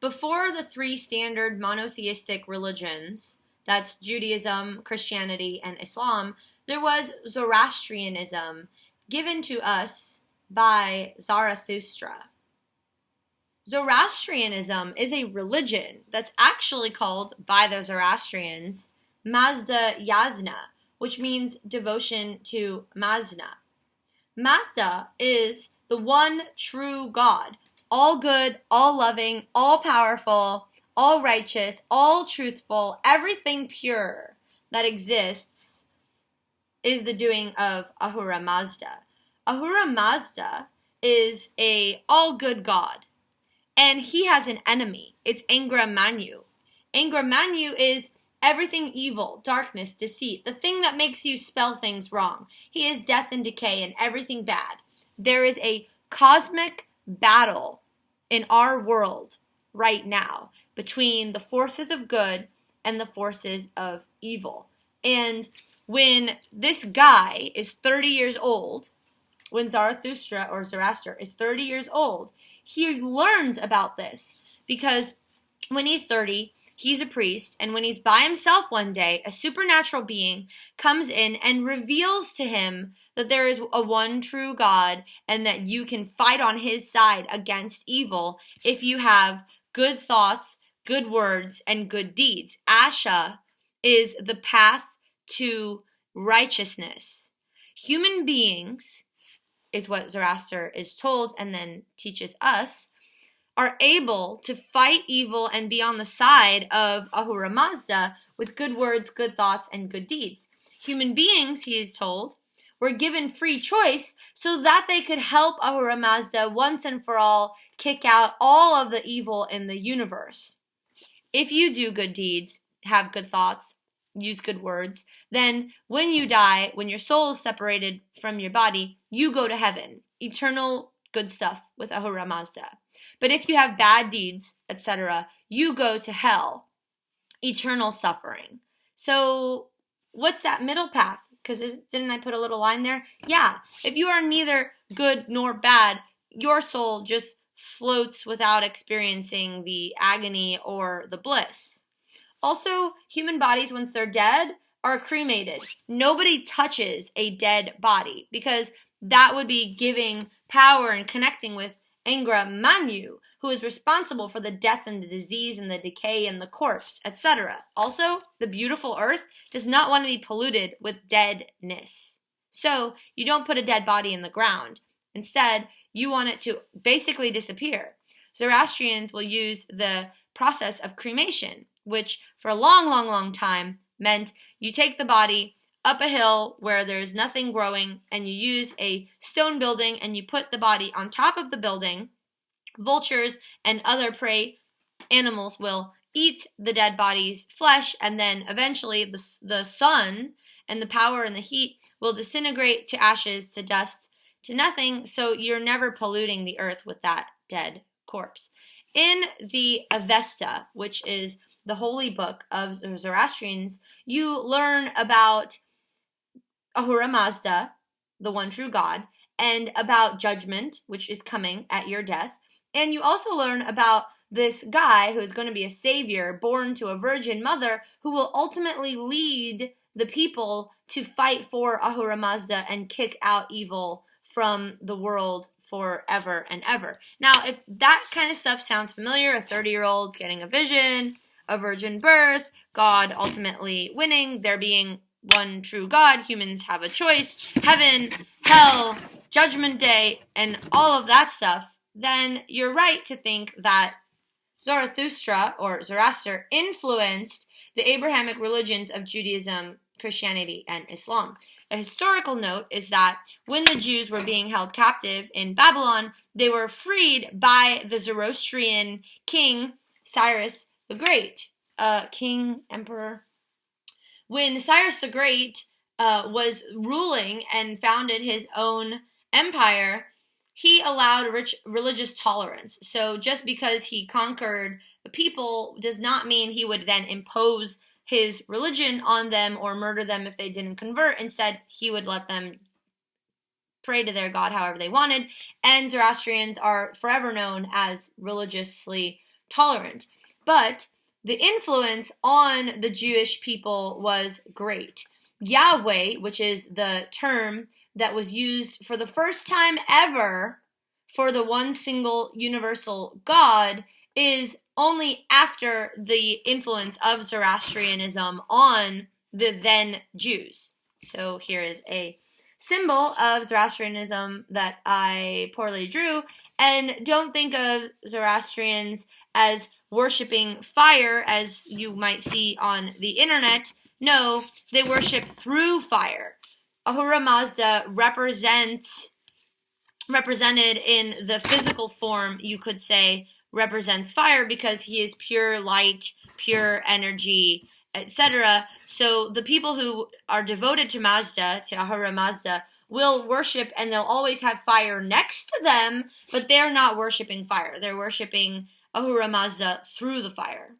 before the three standard monotheistic religions, that's Judaism, Christianity, and Islam, there was Zoroastrianism given to us by Zarathustra. Zoroastrianism is a religion that's actually called, by the Zoroastrians, Mazdayasna, which means devotion to Mazda. Mazda is the one true God, all good, all loving, all powerful, all righteous, all truthful, everything pure that exists is the doing of Ahura Mazda. Ahura Mazda is a all good God, and he has an enemy. It's Angra Mainyu. Angra Mainyu is everything evil, darkness, deceit, the thing that makes you spell things wrong. He is death and decay and everything bad. There is a cosmic battle in our world right now between the forces of good and the forces of evil. And when this guy is 30 years old, when Zarathustra or Zoroaster is 30 years old, he learns about this because when he's 30, he's a priest, and when he's by himself one day, a supernatural being comes in and reveals to him that there is a one true God and that you can fight on his side against evil if you have good thoughts, good words, and good deeds. Asha is the path to righteousness. Human beings, is what Zoroaster is told and then teaches us, are able to fight evil and be on the side of Ahura Mazda with good words, good thoughts, and good deeds. Human beings, he is told, were given free choice so that they could help Ahura Mazda once and for all kick out all of the evil in the universe. If you do good deeds, have good thoughts, use good words, then when you die, when your soul is separated from your body, you go to heaven, eternal good stuff with Ahura Mazda. But if you have bad deeds, etc., you go to hell, eternal suffering. So what's that middle path? Because didn't I put a little line there? Yeah, if you are neither good nor bad, your soul just floats without experiencing the agony or the bliss. Also, human bodies, once they're dead, are cremated. Nobody touches a dead body because that would be giving power and connecting with Angra Mainyu, who is responsible for the death and the disease and the decay and the corpse, etc. Also, the beautiful earth does not want to be polluted with deadness. So, you don't put a dead body in the ground. Instead, you want it to basically disappear. Zoroastrians will use the process of cremation, which for a long, long, long time meant you take the body up a hill where there's nothing growing and you use a stone building and you put the body on top of the building. Vultures and other prey animals will eat the dead body's flesh, and then eventually the sun and the power and the heat will disintegrate to ashes, to dust, to nothing, so you're never polluting the earth with that dead corpse. In the Avesta, which is the holy book of Zoroastrians, you learn about Ahura Mazda, the one true God, and about judgment, which is coming at your death. And you also learn about this guy who is going to be a savior born to a virgin mother who will ultimately lead the people to fight for Ahura Mazda and kick out evil from the world forever and ever. Now, if that kind of stuff sounds familiar, a 30-year-old getting a vision, a virgin birth, God ultimately winning, there being one true God, humans have a choice, heaven, hell, judgment day, and all of that stuff, then you're right to think that Zarathustra or Zoroaster influenced the Abrahamic religions of Judaism, Christianity, and Islam. A historical note is that when the Jews were being held captive in Babylon, they were freed by the Zoroastrian king Cyrus the Great, emperor. When Cyrus the Great was ruling and founded his own empire, he allowed religious tolerance. So just because he conquered the people does not mean he would then impose his religion on them or murder them if they didn't convert. Instead, he would let them pray to their God however they wanted. And Zoroastrians are forever known as religiously tolerant. But the influence on the Jewish people was great. Yahweh, which is the term that was used for the first time ever for the one single universal God, is only after the influence of Zoroastrianism on the then Jews. So here is a symbol of Zoroastrianism that I poorly drew. And don't think of Zoroastrians as worshiping fire as you might see on the internet. No, they worship through fire. Ahura Mazda represented in the physical form, you could say, represents fire because he is pure light, pure energy, etc. So the people who are devoted to Mazda, to Ahura Mazda, will worship, and they'll always have fire next to them, but they're not worshiping fire. They're worshiping Ahura Mazda through the fire.